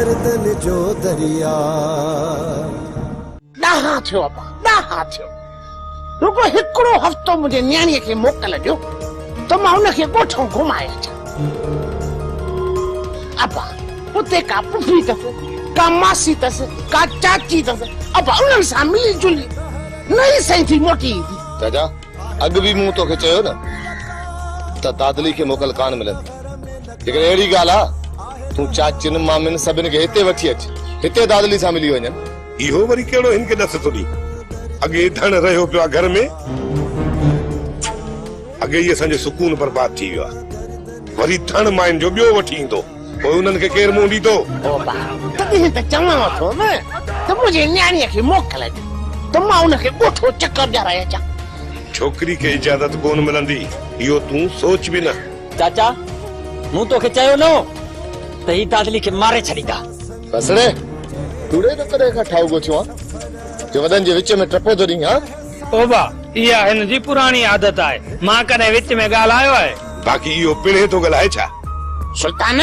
गर्दन जो दरिया ॾाहा थियो अब्बा ॾाहा थियो रुगो हिकिड़ो हफ़्तो मुंहिंजे न्याणीअ खे मोकल ॾियो त मां हुनखे ॻोठो घुमाए अचां अब्बा उते का पुफी अथसि का मासी अथसि का चाची अथसि अब्बा उन्हनि सां मिली जुली नई सही थी मोटी ईंदी चाचा अॻु बि मूं तोखे चयो न त दादली खे मोकल कान मिलंदी जेकर अहिड़ी ॻाल्हि आहे तूं चाचियुनि मामियुनि सभिनि खे हिते वठी अच हिते दादली सां मिली वञनि इहो वरी कहिड़ो हिनखे ॾस थो ॾी अॻे धन रहियो पियो आहे घर में अॻे ई असांजो सुकून बर्बाद थी वियो आहे वरी धन माइन जो ॿियो वठी ईंदो पोइ उन्हनि खे केरु मुंहुं ॾींदो तॾहिं त चवां थो न त मुंहिंजे न्याणीअ खे मोकल ॾियो त मां हुनखे ॻोठो चकर ॾियाराए अचां छोकिरी खे इजाज़त कोन मिलंदी इहो तूं सोच बि न चाचा मूं तोखे चयो न त ही दादली खे मारे छॾींदा बसड़े तूड़े त कॾहिं खां ठाउगो थियो आहे जो वॾनि जे विच में टपो थो ॾीं हा ओबा इहा हिन जी पुराणी आदत आहे मां कॾहिं विच में ॻाल्हायो आहे बाक़ी इहो पिणे थो ॻाल्हाए छा सुल्तान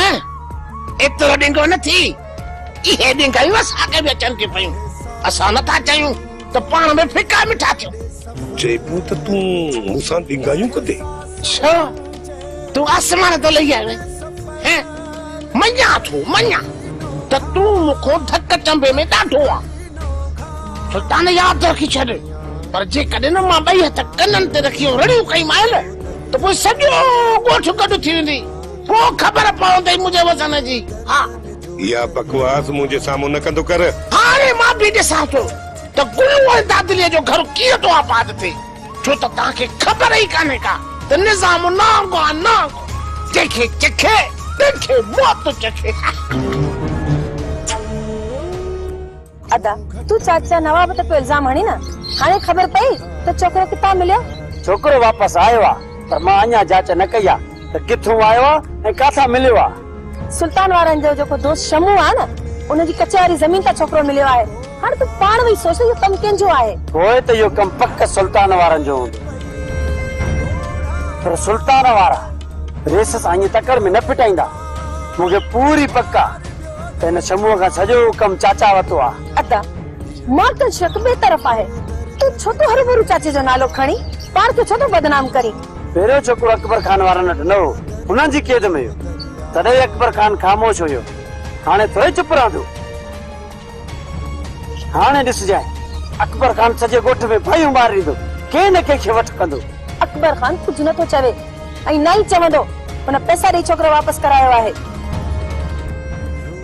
एतिरो ॾिंगो न थी इहे ॾिंगायूं असांखे बि अचनि थियूं पयूं असां नथा चयूं त पाण में फिका मिठा थियूं चइबो त तूं मूंसां ॾिंगायूं कंदे छो तूं आसमान तो लही आयो हैं मञा थो मञा त तूं मूंखों धक चंबे में ॾाढो आहे सुल्तान यादि रखी छॾ पर जेकॾहिं न मां ॿई हथ कननि ते रखी रड़ियूं कई मायल त पोइ सॼो ॻोठ गॾु थी वेंदी पोइ ख़बर पवंदी मुंहिंजे वज़न जी हा इहा बकवास मुंहिंजे साम्हूं न कंदो कर हाणे मां बि ॾिसां थो त गुलू ऐं दादलीअ जो घर कीअं थो आबाद थिए छो त तव्हांखे ख़बर ई कान्हे का त निज़ाम नांगो आहे नांगो जंहिंखे चखे तंहिंखे मौत चखे अदा तू चाचा नवाब ते पे इल्जाम हणी न हाणे ख़बर पई त छोकरो किथां मिलियो छोकरो वापस आयो आहे पर मां अञा जांच न कई आहे त किथां आयो आहे ऐं काथां मिलियो आहे सुल्तान वारनि जो जेको दोस्त शमू आहे न उनजी कचहरी ज़मीन का छोकरो मिलियो आहे हाणे तू पाण वई सोच इहो कम कंहिंजो आहे पोइ त इहो कम पक सुल्तान वारनि जो हूंदो पर सुल्तान वारा रेस सां ईअं तकड़ में न पिटाईंदा मूंखे पूरी पक आहे त हिन शमूअ खां सॼो कम चाचा वरितो आहे अदा मां त शक ॿे तरफ़ आहे तू छो तो हर भरू चाचे जो नालो खणी पाण खे छो तो बदनाम करी पहिरियों छोकिरो अकबर खान वारनि वटि न हो हुननि जी कैद में हो तॾहिं अकबर खान ख़ामोश हुयो हाणे थोरे चुप रहंदो हाणे ॾिसजांइ अकबर खान सॼे ॻोठ में भयूं मारींदो कंहिं न कंहिंखे वठ कंदो अकबर खान कुझु नथो चवे ऐं न ई चवंदो हुन पैसा ॾेई छोकिरो वापसि करायो आहे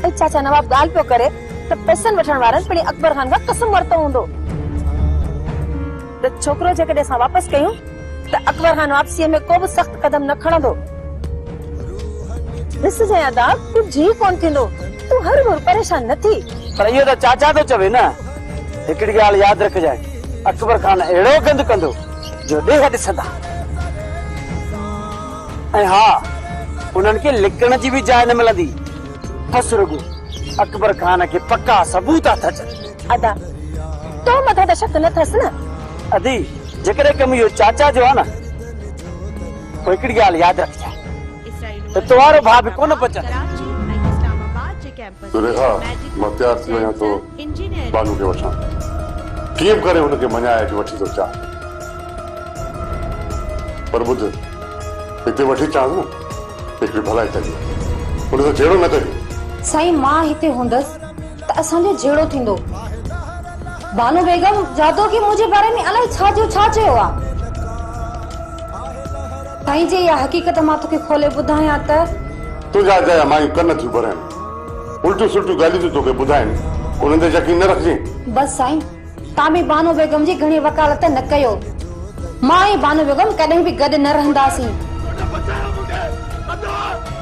ऐं चाचा नवाब ॻाल्हि पियो करे त पैसनि वठण वारनि पिण अकबर खान खां कसम वरितो हूंदो त छोकिरो जेकॾहिं असां वापसि कयूं त अकबर खान वापसीअ में को बि सख़्त कदम न खणंदो ॾिसजांइ अदा कुझु ई कोन थींदो तूं हर भर परेशान न थी पर इहो त चाचा थो चवे न हिकिड़ी ॻाल्हि यादि रखजांइ अकबर खान अहिड़ो गंद कंदो जो ॾेह ॾिसंदा ऐं हा उन्हनि खे लिकण जी बि जाइ न मिलंदी बस रुगो अकबर खान खे पक्का सबूत था अचनि अदा तो मथां त शक न अथसि न अदी जेकॾहिं कम इहो चाचा जो आहे न पोइ हिकिड़ी ॻाल्हि यादि रखजांइ त तुम्हारो भाउ बि कोन पचंदो सुरेखा मां तयार थी वञा थो बानू खे वठां कीअं करे हुनखे मञाए कि वठी थो अचां पर ॿुध हिते वठी अचां न हिकिड़ी भलाई कजे हुन सां जहिड़ो न कजे साईं मां हिते हूंदसि त असांजो जहिड़ो थींदो बानू बेगम जादो की मुंहिंजे बारे में अलाए छा चयो आहे साईं जे इहा हक़ीक़त मां तोखे खोले ॿुधायां त तुंहिंजा जा मायूं कन थियूं भरनि उल्टियूं सुल्टियूं ॻाल्हियूं थियूं तोखे ॿुधाइनि उन्हनि ते यकीन न रखजांइ बस साईं तव्हां बि बानू बेगम जी घणी वकालत न कयो मां ऐं बानू बेगम कॾहिं बि गॾु न रहंदासीं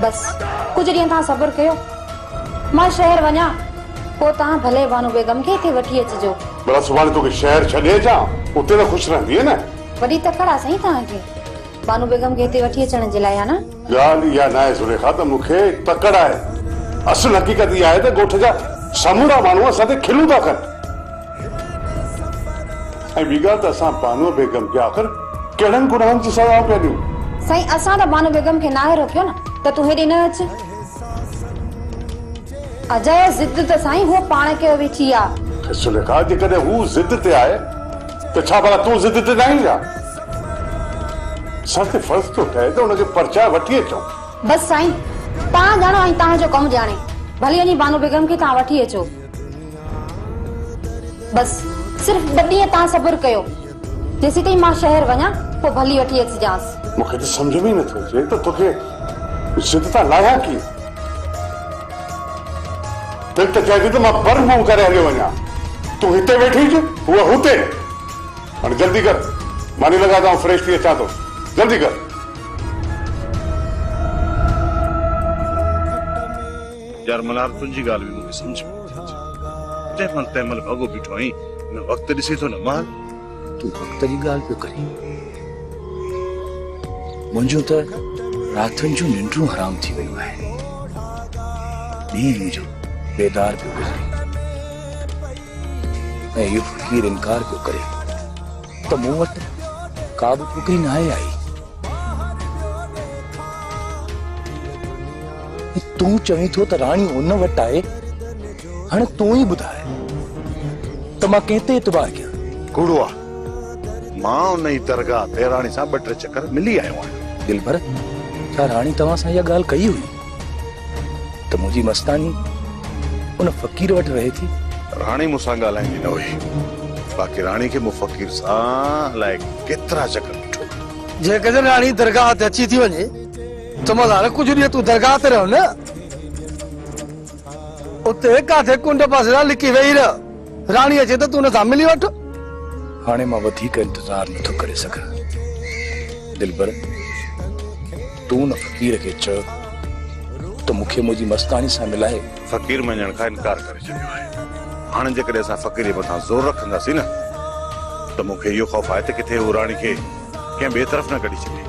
बस कुछ ॾींहं तव्हां सब्र कयो मां शहर वञा पोइ तव्हां भले बानू बेगम खे हिते वठी अचिजो भला सुभाणे तोखे शहर छॾे अचां उते त ख़ुशि रहंदीअ न वॾी तकड़ आहे साईं तव्हांखे बानू बेगम खे हिते वठी अचण जे लाइ आहे न ॻाल्हि इहा न आहे सुरेखा त मूंखे तकड़ आहे असुल हक़ीक़त इहा आहे त ॻोठ जा समूरा माण्हू असां ते खिलूं था कनि ऐं ॿी ॻाल्हि त असां बानू बेगम खे आख़िर कहिड़नि गुनाहनि जी सज़ा पिया ॾियूं साईं असां त बानू बेगम खे नाहे रोकियो न त तूं हेॾे न अच अजय जिद त साईं वो पाण के वेठी आ। सुलेखा जेकॾहिं हू ज़िद ते आहे त छा भला तूं ज़िद ते न आहीं छा? असांखे फर्ज़ थो ठहे त हुनखे परचाए वठी अचूं। बस साईं तव्हां ॼाणो ऐं तव्हांजो कमु ॼाणे भली वञी बानो बेगम खे तव्हां वठी अचो। बस सिर्फ़ 2 ॾींहं तव्हां सब्र कयो, जेसी ताईं मां शहर वञा पोइ भली वठी अचिजांसि। मूंखे त सम्झ में ई नथो अचे त तोखे ज़िद तां लाहियां की। दिलि त चए थी त मां बर मुंहुं करे हलियो वञा, तूं हिते वेठी हुजे उहा हुते। हाणे जल्दी कर, मानी लॻा त फ्रेश थी अचां थो, जल्दी कर। यार मल्हार तुंहिंजी ॻाल्हि बि मूंखे सम्झ में नथी अचे। जंहिं तंहिं महिल भॻो बीठो आहीं, हिन वक़्तु ॾिसे थो न माल। तूं वक़्त जी ॻाल्हि पियो करीं, मुंहिंजो त रातियुनि जूं निंडूं हराम थी वियूं आहिनि। ॾींहुं मुंहिंजो बेदार पियो गुज़रे ऐं इहो फ़क़ीर इनकार पियो करे त मूं वटि का बि छोकिरी न आहे आई। तूं चवीं थो त राणी उन वटि आहे, हाणे तूं ई ॿुधाए त मां कंहिं ते एतबार कयां? कूड़ो मां उन ई दरगाह ते राणी सां 2-3 चकर मिली आयो आहियां। दिलबर, छा राणी तव्हां सां इहा ॻाल्हि कई हुई त मुंहिंजी मस्तानी उन फ़क़ीर वटि रहे थी? राणी मूंसां ॻाल्हाईंदी न हुई, बाक़ी राणी खे मूं फ़क़ीर सां अलाए केतिरा चकर ॾिठो। जेकॾहिं राणी दरगाह ते अची थी वञे त मल्हार कुझु ॾींहं तूं दरगाह ते रहो न, उते काथे कुंड पासे लिकी वेही रह, राणी अचे त तूं हुन सां मिली वठ। हाणे मां वधीक इंतज़ार नथो करे सघां। दिलबर, तूं न फ़क़ीर खे चओ त मूंखे मुंहिंजी मस्तानी सां मिलाए। फ़क़ीर मञण खां इनकार करे छॾियो आहे। हाणे जेकॾहिं असां फ़क़ीर मथां ज़ोर रखंदासीं न त मूंखे इहो ख़ौफ़ आहे त किथे हू राणी खे कंहिं ॿिए तरफ़ न कढी छॾे।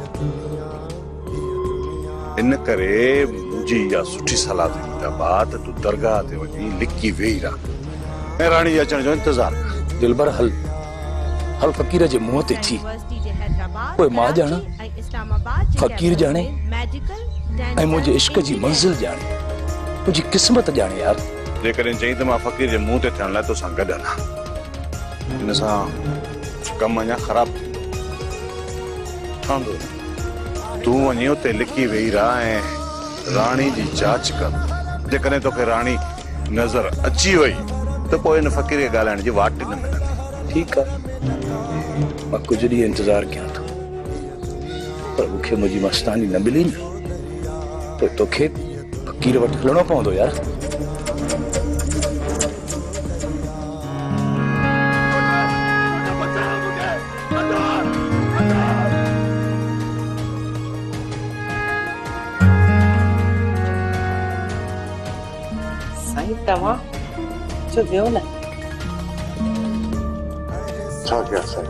इन करे मुंहिंजी इहा सुठी सलाह त तूं दरगाह ते वञी लिकी वेही रह ऐं राणी जे अचण जो इंतज़ार कर। दिलबर, हल फ़क़ीर जे मुंहं ते थी, पोइ मां ॼाणा, फ़क़ीर ॼाणे ऐं मुंहिंजे इश्क जी मंज़िल ॼाणे, मुंहिंजी क़िस्मत ॼाणे। यार जेकॾहिं चईं त मां फ़क़ीर जे मुंहं ते थियण लाइ तोसां गॾु हलां, हिन सां कमु अञा ख़राब थींदो। तूं वञी उते लिकी वेही रह ऐं राणी जी जांच कर। जेकॾहिं तोखे राणी नज़र अची वई त पोइ हिन फ़क़ीर खे ॻाल्हाइण जी वाट न मिलंदी। ठीकु आहे, मां कुझु ॾींहं इंतज़ार कयां थो, पर मूंखे मुंहिंजी मस्तानी न मिली न त तोखे फ़क़ीर वटि हलणो पवंदो। यार तव्हां जो वियो न छा कयां साईं,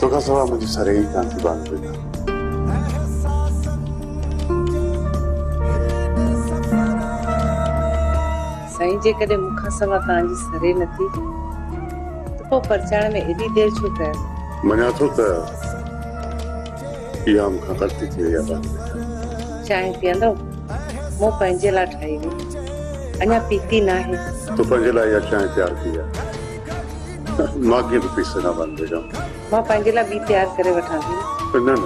तोखां सवाइ मुंहिंजी सरे ई कान थी बांध वेठा। साईं जेकॾहिं मूंखां सवाइ तव्हांजी सरे नथी त पोइ परचाइण में एॾी देरि छो कयो? मञा थो त इहा मूंखां ग़लती थी वई आहे। चांहि पीअंदव? मूं पंहिंजे लाइ ठाही हुई, अञा पीती न आहे। तो पंहिंजे लाइ इहा चांहि तयारु कई आहे, मां कीअं थो पी सघां? बांध वेठा मां पंहिंजे लाइ ॿी तयारु करे वठां थी। न न,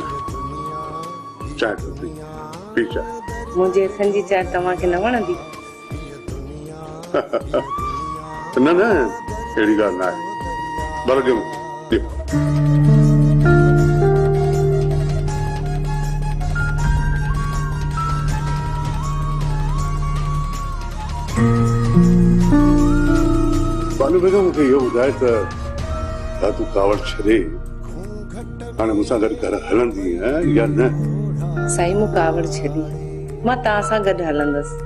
चांहि तो पी चांहि। मुंहिंजे हथनि जी चांहि तव्हांखे न वणंदी? न न, अहिड़ी ॻाल्हि न आहे। भले ॾियो बानू बेगम, मूंखे इहो ॿुधाए त तूं कावड़ छॾे हाणे मूंसां गॾु घर हलंदी या न? साईं, मूं कावड़ छॾी, मां तव्हां सां गॾु हलंदसि,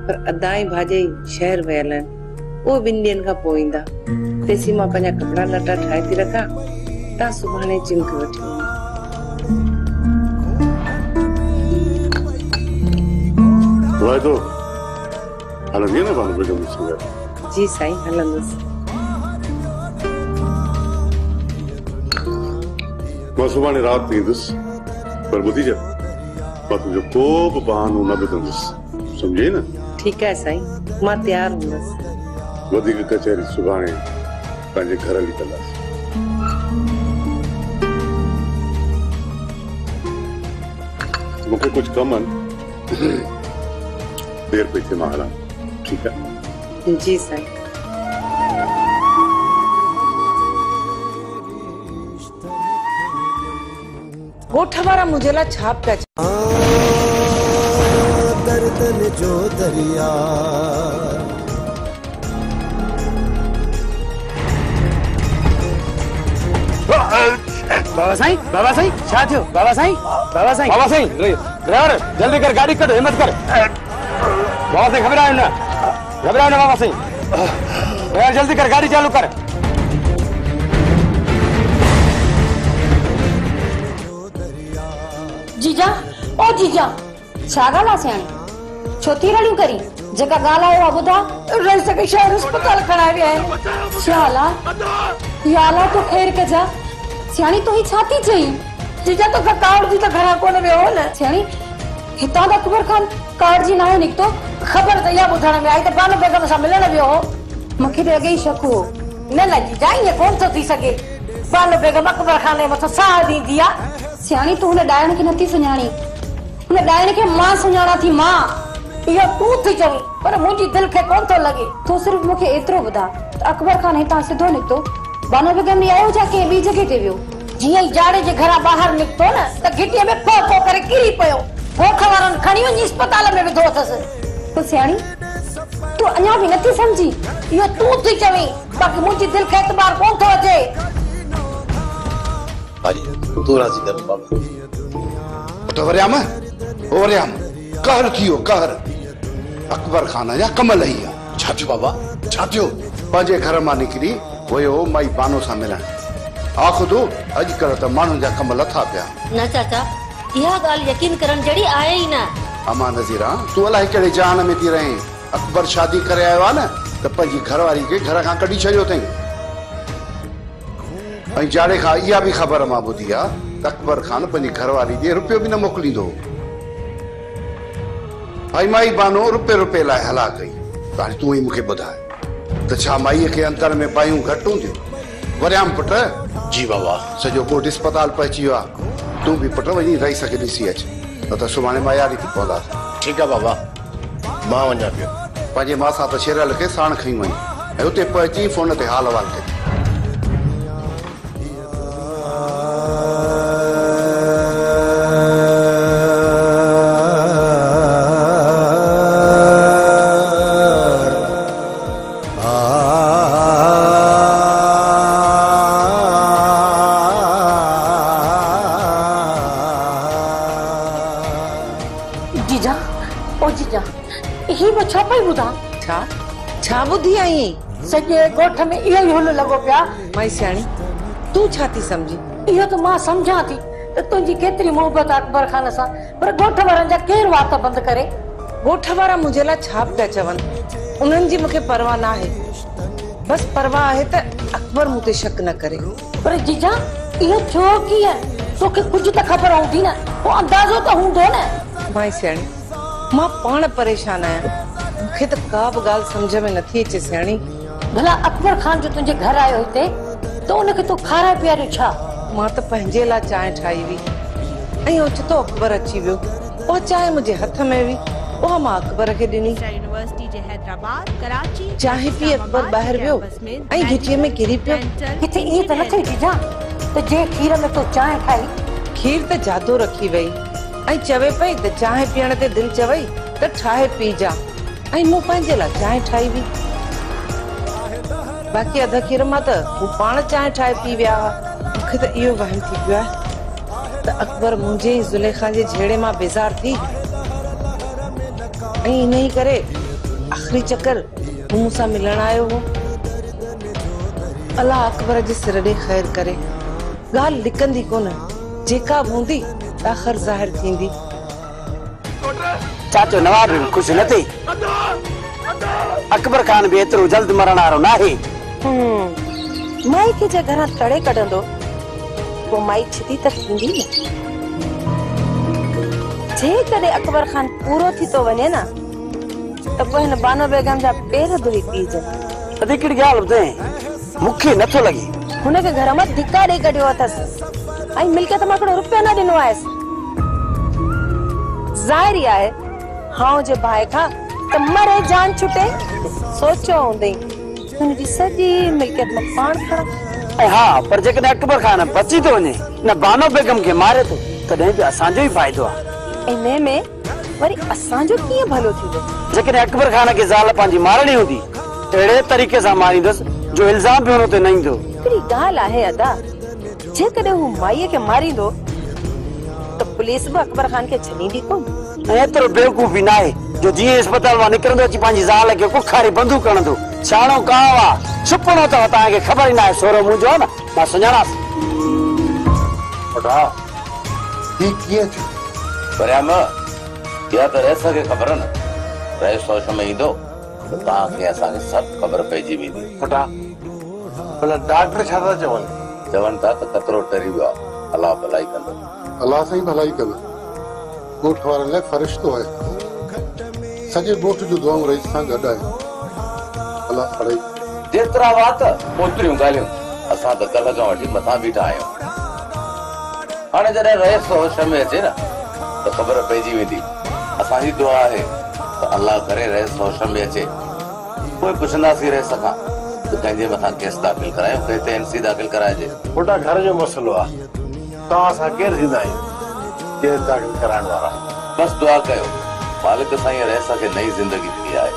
पर अदा ऐं भाॼई शहर वियल आहिनि, उहे 2 ॾींहंनि खां पोइ ईंदा। तेसी मां पंहिंजा कपिड़ा लटा ठाहे थी रखां, तव्हां सुभाणे चिमक वठी वाइदो हलंदी न बानू बेगम मूंसां गॾु? जी साईं, हलंदसि। मां सुभाणे राति ईंदुसि, पर ॿुधी जा, मां तुंहिंजो को बि बहानो न ॿुधंदुसि, सम्झे न? ठीक है साईं, मां तैयार हूंदसि। वधीक कचहरी सुभाणे पंहिंजे घर हली कंदासीं। मूंखे कुछ कम आहिनि, देर पई थिए मां हलां। ठीकु आहे? जी साईं। ॻोठ वारा मुंहिंजे लाइ छा पिया दर्दन जो दरिया बाबा साईं छा थियो? बाबा साईं ड्राइवर जल्दी कर, गाड़ी कट, हिम्मत कर। बाबा साईं घबराओ न बाबा साईं। ड्राइवर जल्दी कर, गाड़ी चालू कर। जीजा, ओ जीजा, छा ॻाल्हि आहे सियाणी? छो थी रड़ियूं करी? जेका ॻाल्हि आहे उहा ॿुधा। रही सके शहर अस्पताल खणाए विया आहिनि। शाला या अल्लाह तो ख़ैर कजा। सियाणी तूं ही छा थी चई? जीजा तो कार्ड जी तो घरा कोन वियो हो न। सियाणी हितां त अकबर खान कार्ड जी नाहे निकतो। ख़बर त इहा ॿुधण में आई त बानो बेगम सां मिलण वियो हो। मूंखे त अॻे ई शक हो। न जीजा ईअं कोन थो थी सघे। बानो बेगम अकबर खान जे मथां साह ॾींदी आहे। सियाणी तूं हुन ॾाइण खे नथी सुञाणी। हुन ॾाइण खे मां सुञाणा थी। मां इहो तूं थी चवीं, पर मुंहिंजी दिलि खे कोन थो लॻे। तूं सिर्फ़ मूंखे एतिरो ॿुधा त अकबर खान हितां सिधो निकितो, बानो बेगम ॾे आयो या कंहिं ॿी जॻह ते वियो? जीअं ई जाड़े जे घरां ॿाहिरि निकितो न त घिटीअ में फो फो करे किरी पियो। भोख वारनि खणी वञी अस्पताल में विधो अथसि। पोइ सियाणी तूं अञा बि नथी सम्झी? इहो तूं थी चवीं, बाक़ी मुंहिंजी दिलि खे एतबार कोन थो अचे। तू राज़ी कर बाबा। तो वरियाम कहर थियो, कहर अकबर खान या कमल ही छा थियो बाबा? छा थियो? पंहिंजे घर मां निकिरी वियो माई बानो सां मिलण। आखुदो अॼुकल्ह त माण्हुनि जा कम लथा पिया। न चाचा, इहा ॻाल्हि यकीन करण जहिड़ी आहे ई न। अमा नज़ीरा, तूं अलाए कहिड़े जहान में थी रहीं। अकबर शादी करे आयो आहे न त पंहिंजी घरवारी खे घर खां कढी छॾियो अथई। ऐं जाड़े खां इहा बि ख़बर मां ॿुधी आहे त अकबर खान पंहिंजी घरवारी खे रुपयो बि न मोकिलींदो। भाई माई बानो रुपए लाइ हला कई। हाणे तूं ई मूंखे ॿुधाए त छा माईअ खे अंतर में पायूं घटि हूंदियूं? वरियाम पुट। जी बाबा। सॼो ॻोठ अस्पताल पहुची वियो आहे। तूं बि पुट वञी रही सघे ॾिसी अच, न त सुभाणे मायारी थी पवंदासीं। ठीकु आहे बाबा, मां वञा पियो। पंहिंजे मासा त शेरल खे साण खई वई ऐं हुते पहुची फोन ते हाल अहवाल कई। छा ॿुधी आई? सॼे ॻोठ में इहो ई हुल लॻो पिया। माई सियाणी तूं छा थी सम्झी? इहो त मां सम्झां थी त तुंहिंजी केतिरी मोहबत अकबर खान सां, पर ॻोठ वारनि जा केरु वात बंदि करे? ॻोठ वारा मुंहिंजे लाइ छा पिया चवनि? उन्हनि जी मूंखे परवाह न आहे। बस परवाह आहे त अकबर मूं ते शक न करे। पर जीजा इहो छो कीअं? तोखे कुझु त ख़बर हूंदी न, पोइ अंदाज़ो त हूंदो न। माई सियाणी मां पाण परेशान आहियां। मूंखे त का बि ॻाल्हि सम्झ में नथी अचे सियाणी। भला अकबर खान जो तुंहिंजे घर आयो हिते त उनखे तूं खाराए पीआरियो छा? मां त पंहिंजे लाइ चांहि ठाही हुई ऐं ओचितो अकबर अची वियो। उहा चांहि मुंहिंजे हथ में हुई, उहा मां अकबर खे ॾिनी। चांहि पी अकबर ॿाहिरि वियो ऐं घिटीअ में किरी पियो। किथे ईअं त न थियो जीजा त जे खीर में तूं चांहि ठाही? खीर त जादो रखी वई ऐं चवे पई त चांहि पीअण ते दिलि चवई त ठाहे पी जा, ऐं मूं पंहिंजे लाइ चांहि ठाही हुई। बाक़ी अध खीर मां त हू पाण चांहि ठाहे पी विया हुआ। मूंखे त इहो वहम थी पियो आहे त अकबर मुंहिंजे ई ज़ुलेखा जे झेड़े मां बेज़ार थी ऐं इन ई करे आख़िरी चक्कर हू मूंसां मिलण आयो हो। अलाह अकबर जे सिर ॾे ख़ैर करे। ॻाल्हि लिकंदी कोन, जेका बि हूंदी आख़िर ज़ाहिर थींदी। चाचो नवाब खुश न थी। अकबर खान भी एतिरो जल्द मरण वारो न आहे। माई खे जे घरां तड़े कढंदो पोइ माई छिती त थींदी न। जे कॾहिं अकबर खान पूरो थी तो वञे न त पोइ हिन बानो बेगम जा पेर धोई पी जन तॾहिं कहिड़ी ॻाल्हि ॿुधाए मूंखे नथो लॻे हुनखे घर मां धिका ॾेई कढियो अथसि ऐं मिल्कियत मां हिकिड़ो रुपयो न ॾिनो आहेसि ज़ाहिरी आहे हाउ जे भाई खां त मरे जान छुटे सोचो हूंदई हुनजी सॼी मिल्कियत में पाण खणा हा पर जेकॾहिं अकबर खान बची थो वञे न बानो बेगम खे मारे थो तॾहिं बि असांजो ई फ़ाइदो आहे इन में वरी असांजो कीअं भलो थींदो जेकॾहिं अकबर खान खे ज़ाल पंहिंजी मारणी हूंदी अहिड़े तरीक़े सां मारींदुसि जो इल्ज़ाम बि हुन ते न ईंदो हिकिड़ी ॻाल्हि आहे अदा जेकॾहिं हू माईअ खे मारींदो त पुलिस बि अकबर खान खे छॾींदी कोन एतिरो बेवकूफ़ बि न आहे जो जीअं अस्पताल मां निकिरंदो अची पंहिंजी ज़ाल खे कुखारी बंदूक हणंदो छाणो काव आहे छुपणो अथव तव्हांखे ख़बर ई न आहे सोरो मुंहिंजो आहे न मां सुञाणासि परियाम या त रहिस खे ख़बर न रहिस होश में ईंदो त तव्हांखे असांखे सभु ख़बर पइजी वेंदी फटा भला डॉक्टर छा था चवनि चवनि था त कतिरो टरी वियो आहे अलाह भलाई कंदो अलाह साईं भलाई कंदो ॻोठ वारनि लाइ फ़रिश्तो आहे सॼे ॻोठ जो दुआऊं रहीस सां गॾु आहे अलाह पढ़ाई जेतिरा वात ओतिरियूं ॻाल्हियूं असां त कल्ह खां वठी मथां बीठा आहियूं हाणे जॾहिं रहिस होश में अचे न त ख़बर पइजी वेंदी असांजी दुआ आहे त अल्लाह करे रहिस होश में अचे पोइ पुछंदासीं रहिस खां त कंहिंजे मथां केस दाख़िल करायूं कंहिं ते एनसी दाख़िल कराइजे पुटा घर जो मसइलो आहे तव्हां सां केरु थींदा आहियूं केस दाख़िल कराइण वारा बस दुआ कयो मालिक साईं रहिस खे नई ज़िंदगी ॾिनी आहे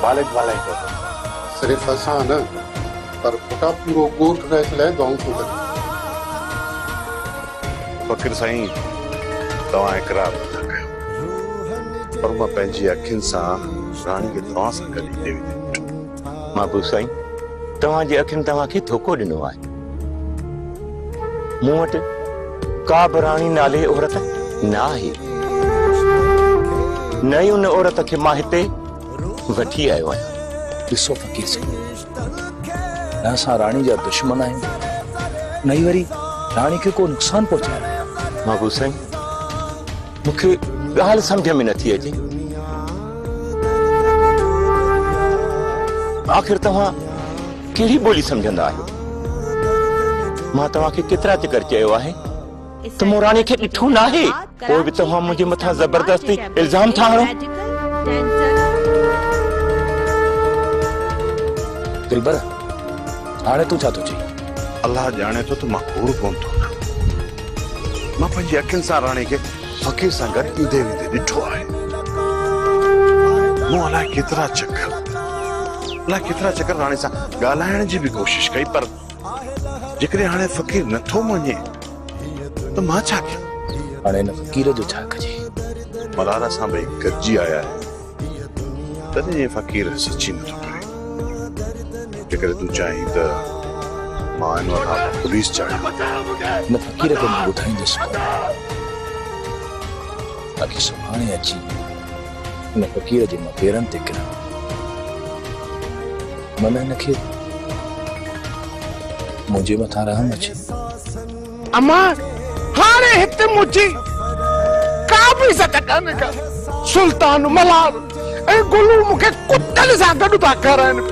मालिक भलाई करे सिर्फ़ असां न पर पुटा पूरो ॻोठ रहिस लाइ दुआऊं थो करे फ़कीर साईं तव्हां इक़रार नथा कयो पर मां पंहिंजी अखियुनि सां राणी खे तव्हां सां गॾु ईंदे वेंदे महबूब साईं तव्हांजी अखियुनि तव्हांखे धोखो ॾिनो आहे मूं वटि का बि राणी नाले औरत न आहे न ई उन औरत खे मां हिते वठी आयो आहियां ॾिसो फ़कीर साईं न असां राणी जा दुश्मन आहियूं न ई वरी राणी खे को नुक़सान पहुचाइण आहियां महबूब साईं मूंखे ॻाल्हि सम्झ में नथी अचे आख़िर तव्हां कहिड़ी ॿोली सम्झंदा आहियो मां तव्हांखे केतिरा चकर चयो आहे त मूं राणी खे ॾिठो न आहे पोइ बि तव्हां मुंहिंजे मथां ज़बरदस्ती इल्ज़ाम था हणो दिलबर हाणे तूं छा थो चई अल्लाह ॼाणे थो त मां कूड़ कोन थो कयां मां पंहिंजी अखियुनि सां राणी खे फ़कीर सां गॾु ईंदे वेंदे ॾिठो आहे मूं अलाए केतिरा चकर राणी सां ॻाल्हाइण जी बि कोशिश कई पर जेकॾहिं हाणे फ़कीर नथो मञे त मां छा कयां हाणे हिन फ़कीर जो छा कजे मलाला सां भई गॾिजी आया तॾहिं फ़कीर सची नथो करे जेकॾहिं तूं चाहीं त मां हिन वटां पुलिस चाढ़ियां हिन फ़कीर खे मां ॿुधाईंदुसि ताकी सुभाणे अची हिन फ़कीर जे मां पेरनि ते किरां मन हिनखे मुंहिंजे मथां रहम अचे अमा हाणे हिते मुंहिंजी का बि इज़त कान्हे का सुल्तान मलार ऐं गुलू मूंखे कुतनि सां गॾु था करनि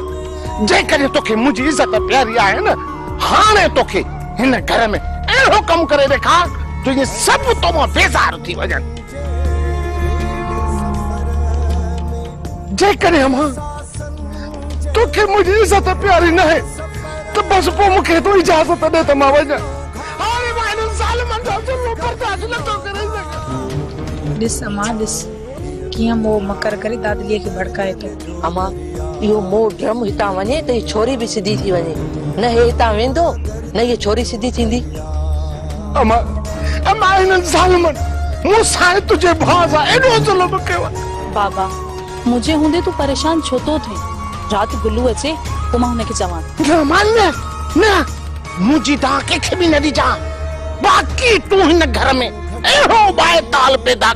जेकॾहिं तोखे मुंहिंजी इज़त प्यारी आहे न हाणे तोखे हिन घर में अहिड़ो कमु करे ॾेखार तुंहिंजे सभु तो मां बेज़ार थी वञनि जेकॾहिं अमा तोखे मुंहिंजी इज़त प्यारी न आहे त बस पोइ मूंखे तूं इजाज़त ॾे त मां वञा हाणे मां हिननि ज़ालिमनि जा ज़ुल्म बर्दाश्त नथो करे सघां ॾिस अमा ॾिस कीअं मोह मकर करे दादलीअ खे भड़काए थो अमा इहो मोह ड्रम हितां वञे त हीअ छोरी बि सिधी थी वञे न हे हितां वेंदो न हीअ छोरी सिधी थींदी अमा हिननि ज़ालिमनि मूंसां तुंहिंजे भाउ सां एॾो ज़ुल्म कयो बाबा मुंहिंजे हूंदे तूं परेशान छो थो थिए राति गुलू अचे पोइ मां हुनखे चवां न मुंहिंजी तव्हां कंहिंखे बि न ॾिजां बाक़ी तूं हिन घर में अहिड़ो बाएताल पैदा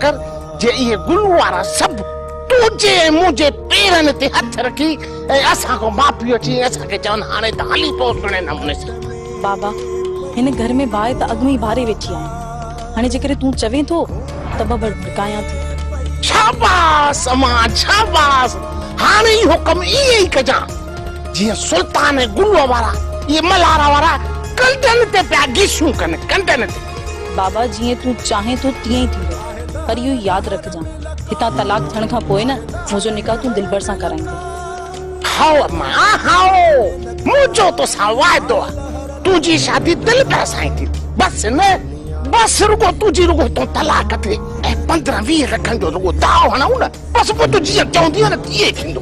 कर जे इहे गुलू वारा सभु तुंहिंजे मुंहिंजे पेरनि ते हथ रखी ऐं असां खां माफ़ी अची असांखे चवनि हाणे त हली पोइ सुहिणे नमूने सां बाबा हिन घर में बाहि त अॻु में ई भारे वेठी आहे हाणे जेकॾहिं तूं चवे थो त भड़कायां थी शाबाश अम्मा शाबाश हाणे इहो कमु ईअं ई कजां जीअं सुल्तान ऐं गुलूअ वारा ये मलारा वारा कंटन ते पिया गिसूं कनि कंटन ते बाबा जीअं तूं चाहे तो तीअं ई थींदो पर इहो यादि रखजां हितां तलाक थियण खां पोइ न मुंहिंजो निकाह तूं दिलबर सां कराईंदे हाओ अम्मा हाओ मुंहिंजो तोसां वाइदो आहे तुंहिंजी शादी दिलबर सां ई थींदी बस न बस रुगो तुंहिंजी रुगो तूं तलाक ते ऐं 15-20 लखनि जो रुगो दाव हणूं न बस पोइ तूं जीअं चवंदी न तीअं थींदो